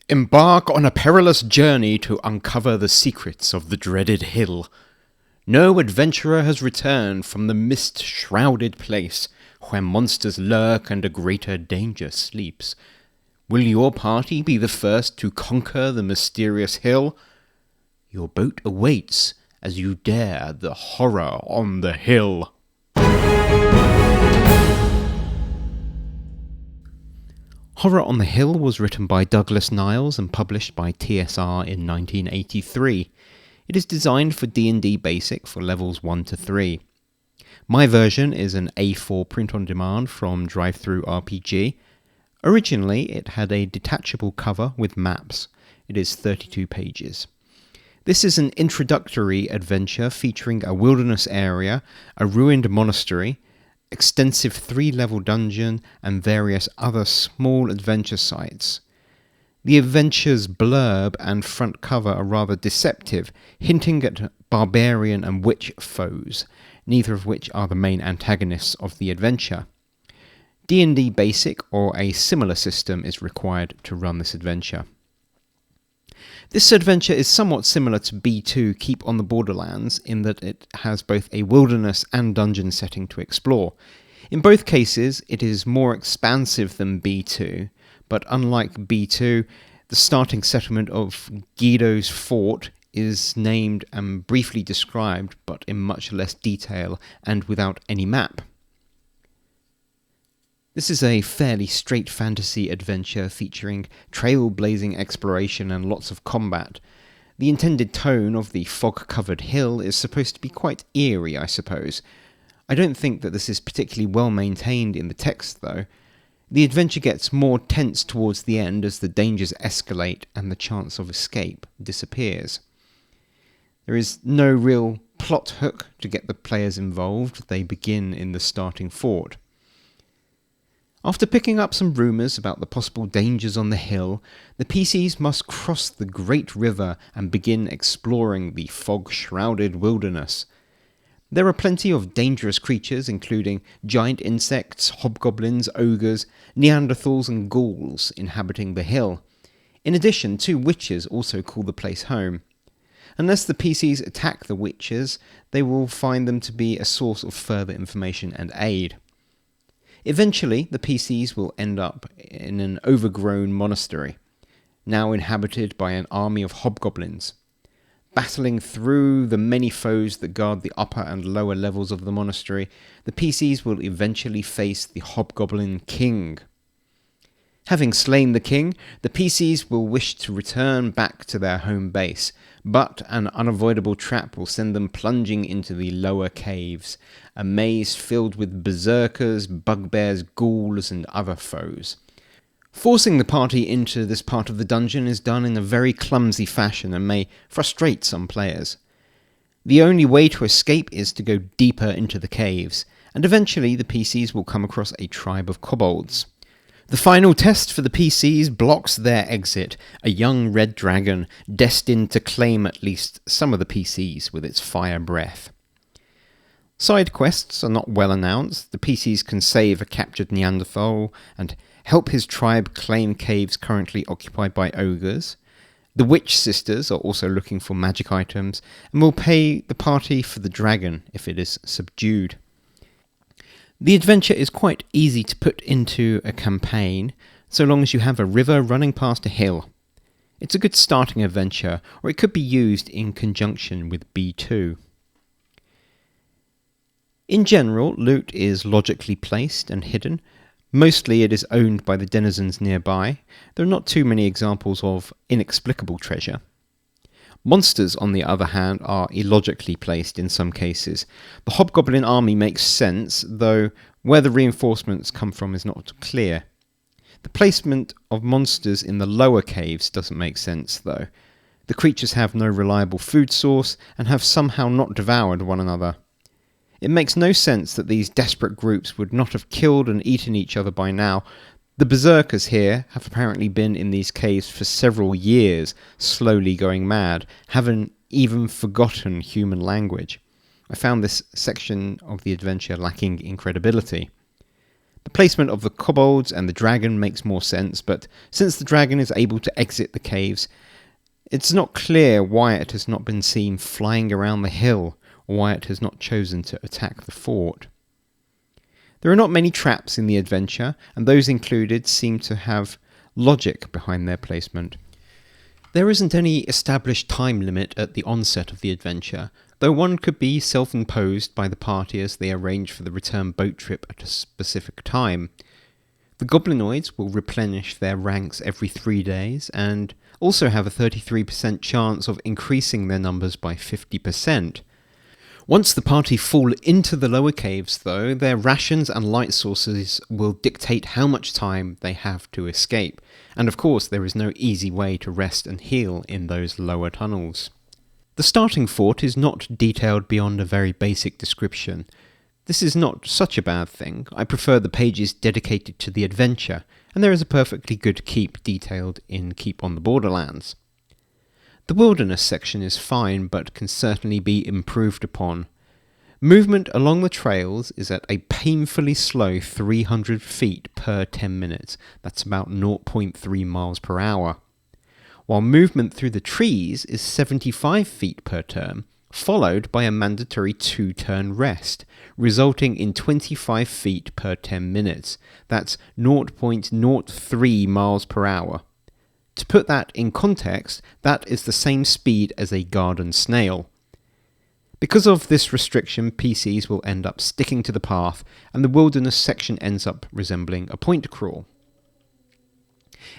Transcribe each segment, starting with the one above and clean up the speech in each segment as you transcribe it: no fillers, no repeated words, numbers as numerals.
Embark on a perilous journey to uncover the secrets of the dreaded hill. No adventurer has returned from the mist-shrouded place where monsters lurk and a greater danger sleeps. Will your party be the first to conquer the mysterious hill? Your boat awaits as you dare the horror on the hill. Horror on the Hill was written by Douglas Niles and published by TSR in 1983. It is designed for D&D Basic for levels 1 to 3. My version is an A4 print-on-demand from DriveThru RPG. Originally, it had a detachable cover with maps. It is 32 pages. This is an introductory adventure featuring a wilderness area, a ruined monastery, extensive 3-level dungeon, and various other small adventure sites. The adventure's blurb and front cover are rather deceptive, hinting at barbarian and witch foes, neither of which are the main antagonists of the adventure. D&D Basic or a similar system is required to run this adventure. This adventure is somewhat similar to B2 Keep on the Borderlands in that it has both a wilderness and dungeon setting to explore. In both cases, it is more expansive than B2, but unlike B2, the starting settlement of Guido's Fort is named and briefly described, but in much less detail and without any map. This is a fairly straight fantasy adventure featuring trailblazing exploration and lots of combat. The intended tone of the fog-covered hill is supposed to be quite eerie, I suppose. I don't think that this is particularly well maintained in the text, though. The adventure gets more tense towards the end as the dangers escalate and the chance of escape disappears. There is no real plot hook to get the players involved. They begin in the starting fort. After picking up some rumours about the possible dangers on the hill, the PCs must cross the great river and begin exploring the fog-shrouded wilderness. There are plenty of dangerous creatures, including giant insects, hobgoblins, ogres, Neanderthals and ghouls inhabiting the hill. In addition, 2 witches also call the place home. Unless the PCs attack the witches, they will find them to be a source of further information and aid. Eventually, the PCs will end up in an overgrown monastery, now inhabited by an army of hobgoblins. Battling through the many foes that guard the upper and lower levels of the monastery, the PCs will eventually face the Hobgoblin King. Having slain the king, the PCs will wish to return back to their home base, but an unavoidable trap will send them plunging into the lower caves, a maze filled with berserkers, bugbears, ghouls, and other foes. Forcing the party into this part of the dungeon is done in a very clumsy fashion and may frustrate some players. The only way to escape is to go deeper into the caves, and eventually the PCs will come across a tribe of kobolds. The final test for the PCs blocks their exit, a young red dragon destined to claim at least some of the PCs with its fire breath. Side quests are not well announced. The PCs can save a captured Neanderthal and help his tribe claim caves currently occupied by ogres. The Witch Sisters are also looking for magic items and will pay the party for the dragon if it is subdued. The adventure is quite easy to put into a campaign, so long as you have a river running past a hill. It's a good starting adventure, or it could be used in conjunction with B2. In general, loot is logically placed and hidden. Mostly it is owned by the denizens nearby. There are not too many examples of inexplicable treasure. Monsters, on the other hand, are illogically placed in some cases. The Hobgoblin army makes sense, though where the reinforcements come from is not clear. The placement of monsters in the lower caves doesn't make sense, though. The creatures have no reliable food source and have somehow not devoured one another. It makes no sense that these desperate groups would not have killed and eaten each other by now. The berserkers here have apparently been in these caves for several years, slowly going mad, haven't even forgotten human language. I found this section of the adventure lacking in credibility. The placement of the kobolds and the dragon makes more sense, but since the dragon is able to exit the caves, it's not clear why it has not been seen flying around the hill, or why it has not chosen to attack the fort. There are not many traps in the adventure, and those included seem to have logic behind their placement. There isn't any established time limit at the onset of the adventure, though one could be self-imposed by the party as they arrange for the return boat trip at a specific time. The goblinoids will replenish their ranks every 3 days, and also have a 33% chance of increasing their numbers by 50%. Once the party fall into the lower caves, though, their rations and light sources will dictate how much time they have to escape, and of course there is no easy way to rest and heal in those lower tunnels. The starting fort is not detailed beyond a very basic description. This is not such a bad thing. I prefer the pages dedicated to the adventure, and there is a perfectly good keep detailed in Keep on the Borderlands. The wilderness section is fine, but can certainly be improved upon. Movement along the trails is at a painfully slow 300 feet per 10 minutes. That's about 0.3 miles per hour. While movement through the trees is 75 feet per turn, followed by a mandatory 2-turn rest, resulting in 25 feet per 10 minutes. That's 0.03 miles per hour. To put that in context, that is the same speed as a garden snail. Because of this restriction, PCs will end up sticking to the path, and the wilderness section ends up resembling a point crawl.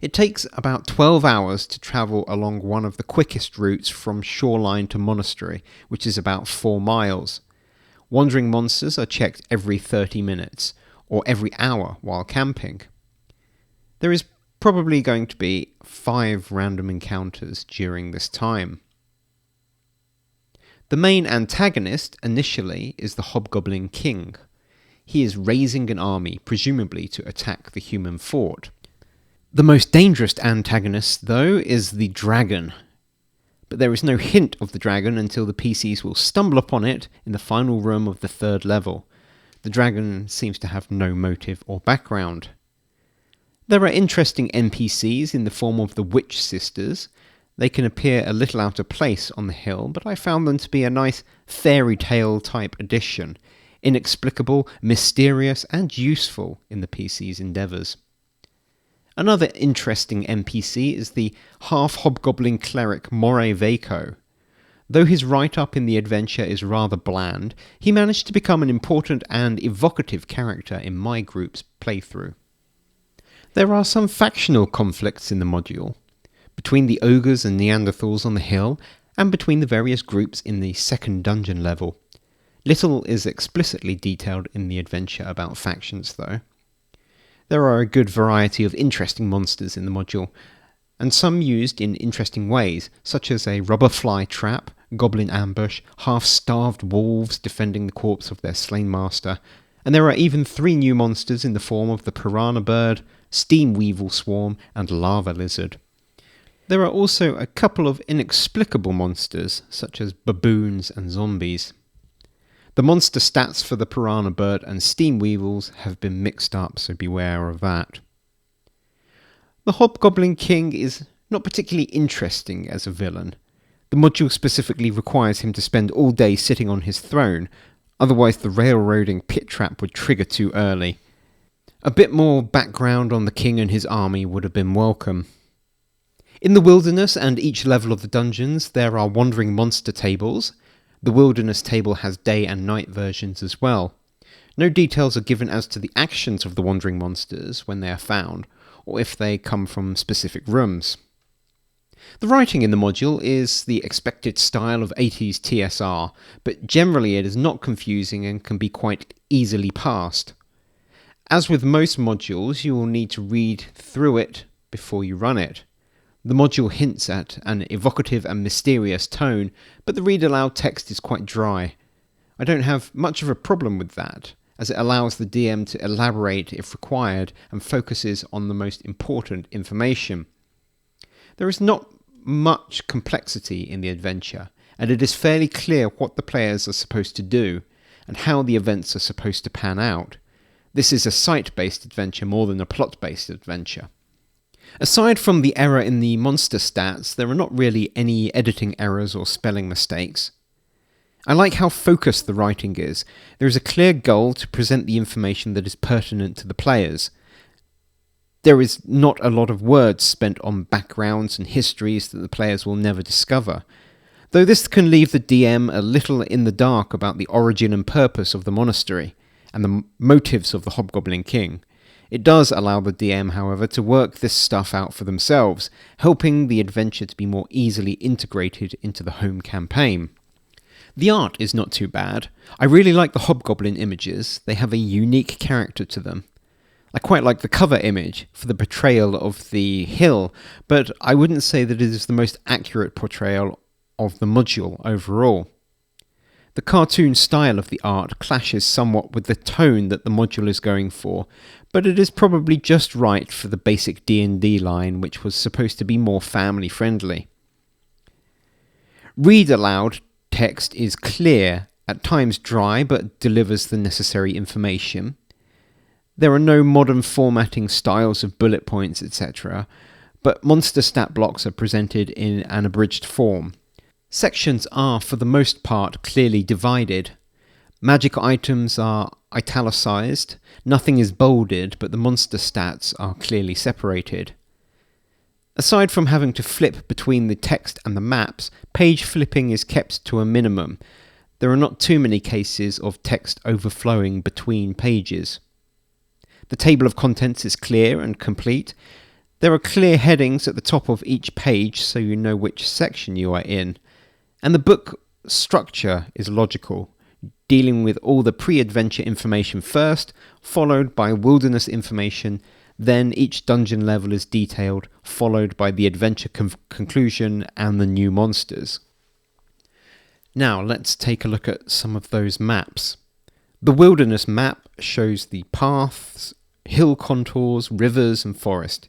It takes about 12 hours to travel along one of the quickest routes from shoreline to monastery, which is about 4 miles. Wandering monsters are checked every 30 minutes, or every hour while camping. There is probably going to be 5 random encounters during this time. The main antagonist initially is the Hobgoblin King. He is raising an army, presumably to attack the human fort. The most dangerous antagonist, though, is the dragon. But there is no hint of the dragon until the PCs will stumble upon it in the final room of the 3rd level. The dragon seems to have no motive or background. There are interesting NPCs in the form of the Witch Sisters. They can appear a little out of place on the hill, but I found them to be a nice fairy tale type addition, inexplicable, mysterious, and useful in the PC's endeavours. Another interesting NPC is the half-hobgoblin cleric Moray Vaco. Though his write-up in the adventure is rather bland, he managed to become an important and evocative character in my group's playthrough. There are some factional conflicts in the module, between the ogres and Neanderthals on the hill, and between the various groups in the 2nd dungeon level. Little is explicitly detailed in the adventure about factions, though. There are a good variety of interesting monsters in the module, and some used in interesting ways, such as a rubber fly trap, goblin ambush, half-starved wolves defending the corpse of their slain master, and there are even 3 new monsters in the form of the piranha bird, steam weevil swarm, and lava lizard. There are also a couple of inexplicable monsters, such as baboons and zombies. The monster stats for the piranha bird and steam weevils have been mixed up, so beware of that. The Hobgoblin King is not particularly interesting as a villain. The module specifically requires him to spend all day sitting on his throne, otherwise the railroading pit trap would trigger too early. A bit more background on the king and his army would have been welcome. In the wilderness and each level of the dungeons, there are wandering monster tables. The wilderness table has day and night versions as well. No details are given as to the actions of the wandering monsters when they are found, or if they come from specific rooms. The writing in the module is the expected style of 80s TSR, but generally it is not confusing and can be quite easily passed. As with most modules, you will need to read through it before you run it. The module hints at an evocative and mysterious tone, but the read-aloud text is quite dry. I don't have much of a problem with that, as it allows the DM to elaborate if required and focuses on the most important information. There is not much complexity in the adventure, and it is fairly clear what the players are supposed to do, and how the events are supposed to pan out. This is a site-based adventure more than a plot-based adventure. Aside from the error in the monster stats, there are not really any editing errors or spelling mistakes. I like how focused the writing is. There is a clear goal to present the information that is pertinent to the players. There is not a lot of words spent on backgrounds and histories that the players will never discover, though this can leave the DM a little in the dark about the origin and purpose of the monastery, and the motives of the Hobgoblin King. It does allow the DM, however, to work this stuff out for themselves, helping the adventure to be more easily integrated into the home campaign. The art is not too bad. I really like the Hobgoblin images. They have a unique character to them. I quite like the cover image for the portrayal of the hill, but I wouldn't say that it is the most accurate portrayal of the module overall. The cartoon style of the art clashes somewhat with the tone that the module is going for, but it is probably just right for the basic D&D line, which was supposed to be more family friendly. Read aloud text is clear, at times dry, but delivers the necessary information. There are no modern formatting styles of bullet points, etc., but monster stat blocks are presented in an abridged form. Sections are, for the most part, clearly divided. Magic items are italicized, nothing is bolded, but the monster stats are clearly separated. Aside from having to flip between the text and the maps, page flipping is kept to a minimum. There are not too many cases of text overflowing between pages. The table of contents is clear and complete. There are clear headings at the top of each page so you know which section you are in. And the book structure is logical, dealing with all the pre-adventure information first, followed by wilderness information, then each dungeon level is detailed, followed by the adventure conclusion and the new monsters. Now let's take a look at some of those maps. The wilderness map shows the paths, hill contours, rivers and forest.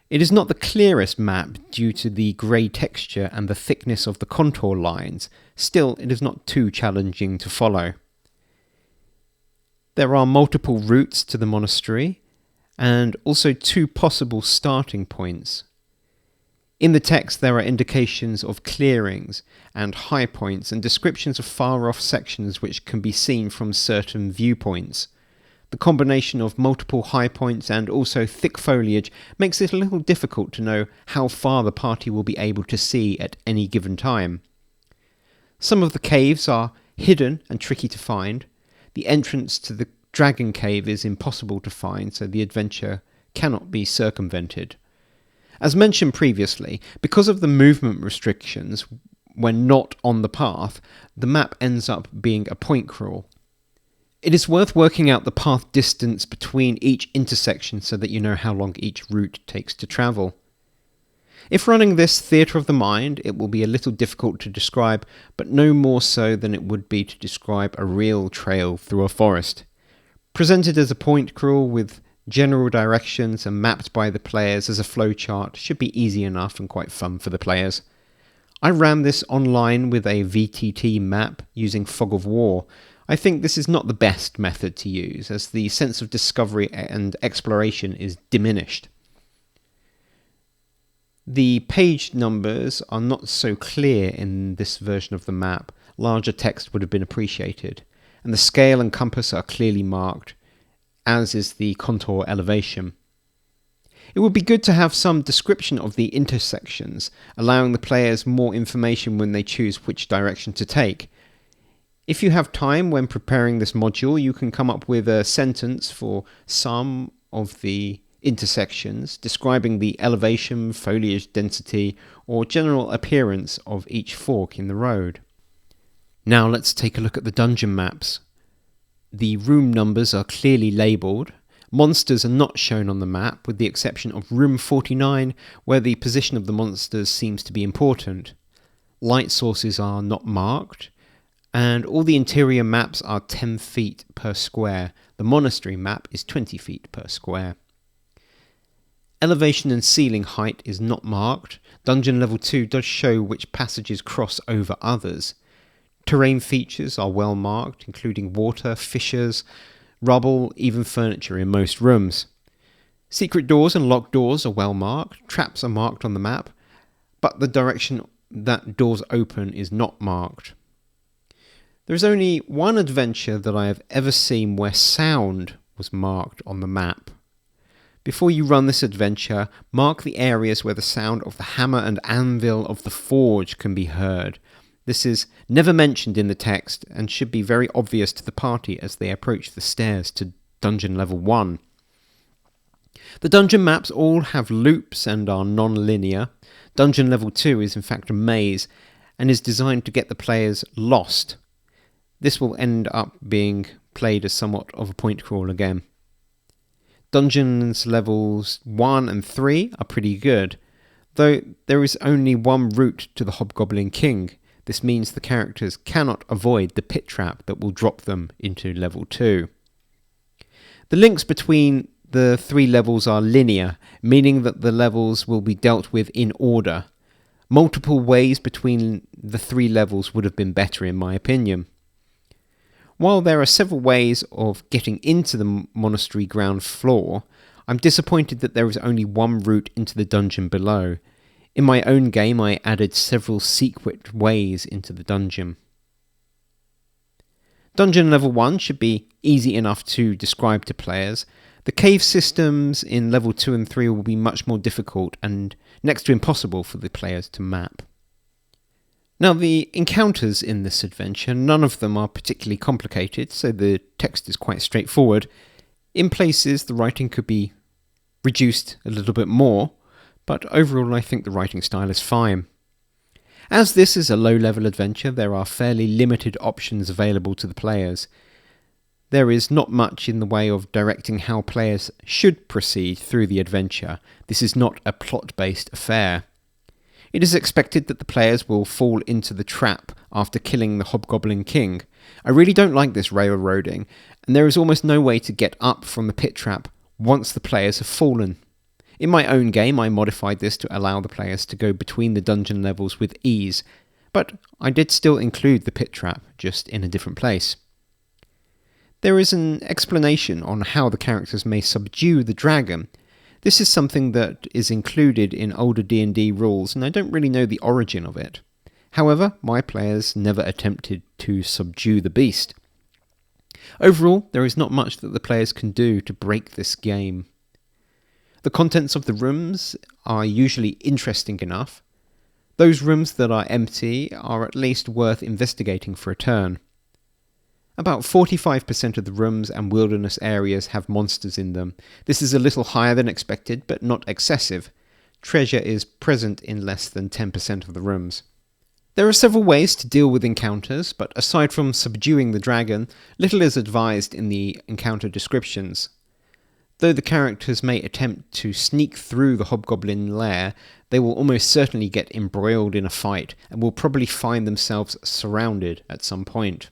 It is not the clearest map due to the grey texture and the thickness of the contour lines. Still, it is not too challenging to follow. There are multiple routes to the monastery, and also 2 possible starting points. In the text there are indications of clearings and high points and descriptions of far-off sections which can be seen from certain viewpoints. The combination of multiple high points and also thick foliage makes it a little difficult to know how far the party will be able to see at any given time. Some of the caves are hidden and tricky to find. The entrance to the Dragon Cave is impossible to find, so the adventure cannot be circumvented. As mentioned previously, because of the movement restrictions, when not on the path, the map ends up being a point crawl. It is worth working out the path distance between each intersection so that you know how long each route takes to travel. If running this theatre of the mind, it will be a little difficult to describe, but no more so than it would be to describe a real trail through a forest. Presented as a point crawl with general directions and mapped by the players as a flowchart should be easy enough and quite fun for the players. I ran this online with a VTT map using Fog of War. I think this is not the best method to use, as the sense of discovery and exploration is diminished. The page numbers are not so clear in this version of the map. Larger text would have been appreciated, and the scale and compass are clearly marked, as is the contour elevation. It would be good to have some description of the intersections, allowing the players more information when they choose which direction to take. If you have time when preparing this module, you can come up with a sentence for some of the intersections, describing the elevation, foliage density, or general appearance of each fork in the road. Now let's take a look at the dungeon maps. The room numbers are clearly labelled. Monsters are not shown on the map, with the exception of room 49, where the position of the monsters seems to be important. Light sources are not marked, and all the interior maps are 10 feet per square. The monastery map is 20 feet per square. Elevation and ceiling height is not marked. Dungeon level 2 does show which passages cross over others. Terrain features are well marked, including water, fissures, rubble, even furniture in most rooms. Secret doors and locked doors are well marked, traps are marked on the map, but the direction that doors open is not marked. There is only one adventure that I have ever seen where sound was marked on the map. Before you run this adventure, mark the areas where the sound of the hammer and anvil of the forge can be heard. This is never mentioned in the text and should be very obvious to the party as they approach the stairs to dungeon level 1. The dungeon maps all have loops and are non-linear. Dungeon level 2 is in fact a maze and is designed to get the players lost. This will end up being played as somewhat of a point crawl again. Dungeons levels 1 and 3 are pretty good, though there is only one route to the Hobgoblin King. This means the characters cannot avoid the pit trap that will drop them into level 2. The links between the 3 levels are linear, meaning that the levels will be dealt with in order. Multiple ways between the 3 levels would have been better in my opinion. While there are several ways of getting into the monastery ground floor, I'm disappointed that there is only one route into the dungeon below. In my own game, I added several secret ways into the dungeon. Dungeon level 1 should be easy enough to describe to players. The cave systems in level 2 and 3 will be much more difficult and next to impossible for the players to map. Now, the encounters in this adventure, none of them are particularly complicated, so the text is quite straightforward. In places, the writing could be reduced a little bit more, but overall I think the writing style is fine. As this is a low-level adventure, there are fairly limited options available to the players. There is not much in the way of directing how players should proceed through the adventure. This is not a plot-based affair. It is expected that the players will fall into the trap after killing the Hobgoblin King. I really don't like this railroading, and there is almost no way to get up from the pit trap once the players have fallen. In my own game, I modified this to allow the players to go between the dungeon levels with ease, but I did still include the pit trap, just in a different place. There is an explanation on how the characters may subdue the dragon. This is something that is included in older D&D rules, and I don't really know the origin of it. However, my players never attempted to subdue the beast. Overall, there is not much that the players can do to break this game. The contents of the rooms are usually interesting enough. Those rooms that are empty are at least worth investigating for a turn. About 45% of the rooms and wilderness areas have monsters in them. This is a little higher than expected, but not excessive. Treasure is present in less than 10% of the rooms. There are several ways to deal with encounters, but aside from subduing the dragon, little is advised in the encounter descriptions. Though the characters may attempt to sneak through the hobgoblin lair, they will almost certainly get embroiled in a fight and will probably find themselves surrounded at some point.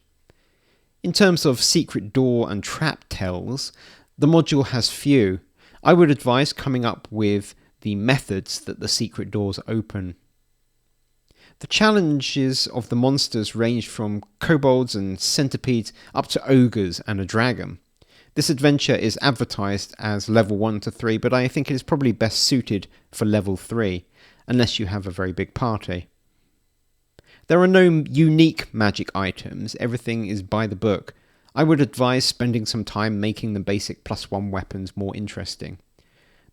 In terms of secret door and trap tells, the module has few. I would advise coming up with the methods that the secret doors open. The challenges of the monsters range from kobolds and centipedes up to ogres and a dragon. This adventure is advertised as level 1 to 3, but I think it is probably best suited for level 3, unless you have a very big party. There are no unique magic items, everything is by the book. I would advise spending some time making the basic +1 weapons more interesting.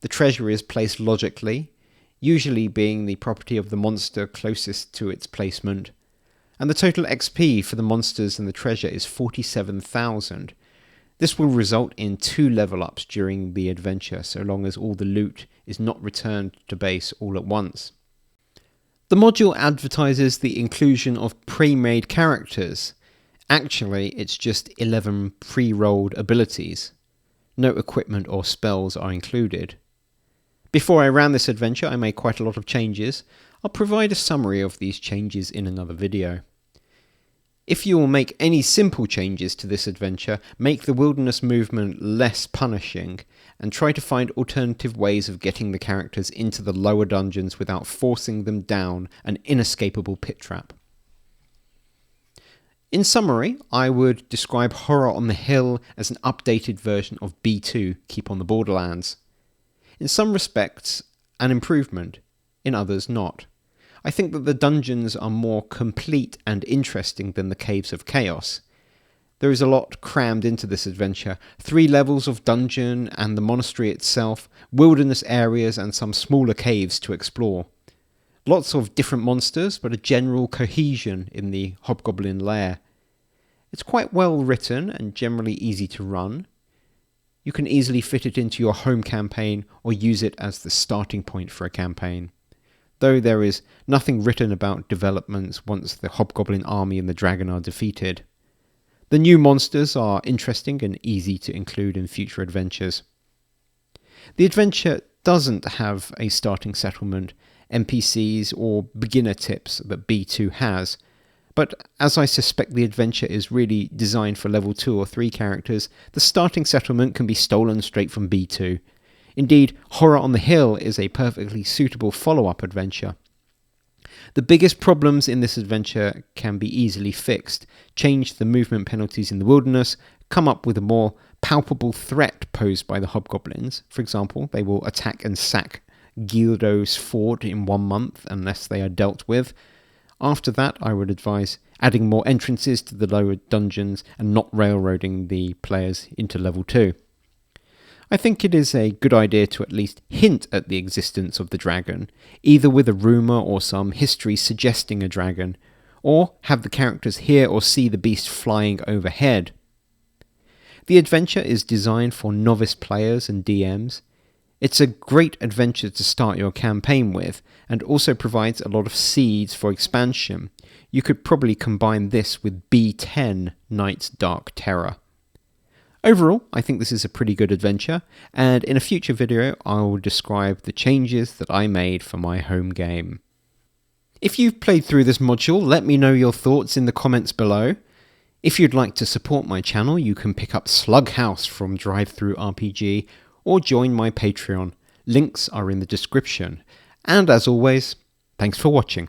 The treasure is placed logically, usually being the property of the monster closest to its placement, and the total XP for the monsters and the treasure is 47,000. This will result in 2 level ups during the adventure, so long as all the loot is not returned to base all at once. The module advertises the inclusion of pre-made characters. Actually, it's just 11 pre-rolled abilities. No equipment or spells are included. Before I ran this adventure, I made quite a lot of changes. I'll provide a summary of these changes in another video. If you will make any simple changes to this adventure, make the wilderness movement less punishing, and try to find alternative ways of getting the characters into the lower dungeons without forcing them down an inescapable pit trap. In summary, I would describe Horror on the Hill as an updated version of B2, Keep on the Borderlands. In some respects, an improvement, in others not. I think that the dungeons are more complete and interesting than the Caves of Chaos. There is a lot crammed into this adventure. 3 levels of dungeon and the monastery itself, wilderness areas and some smaller caves to explore. Lots of different monsters, but a general cohesion in the Hobgoblin lair. It's quite well written and generally easy to run. You can easily fit it into your home campaign or use it as the starting point for a campaign. Though there is nothing written about developments once the Hobgoblin army and the dragon are defeated. The new monsters are interesting and easy to include in future adventures. The adventure doesn't have a starting settlement, NPCs or beginner tips that B2 has, but as I suspect the adventure is really designed for level 2 or 3 characters, the starting settlement can be stolen straight from B2. Indeed, Horror on the Hill is a perfectly suitable follow-up adventure. The biggest problems in this adventure can be easily fixed. Change the movement penalties in the wilderness, come up with a more palpable threat posed by the hobgoblins. For example, they will attack and sack Guildo's fort in 1 month unless they are dealt with. After that, I would advise adding more entrances to the lower dungeons and not railroading the players into level 2. I think it is a good idea to at least hint at the existence of the dragon, either with a rumour or some history suggesting a dragon, or have the characters hear or see the beast flying overhead. The adventure is designed for novice players and DMs. It's a great adventure to start your campaign with, and also provides a lot of seeds for expansion. You could probably combine this with B10, Night's Dark Terror. Overall, I think this is a pretty good adventure, and in a future video I will describe the changes that I made for my home game. If you've played through this module, let me know your thoughts in the comments below. If you'd like to support my channel, you can pick up Slughouse from DriveThruRPG or join my Patreon. Links are in the description. And as always, thanks for watching.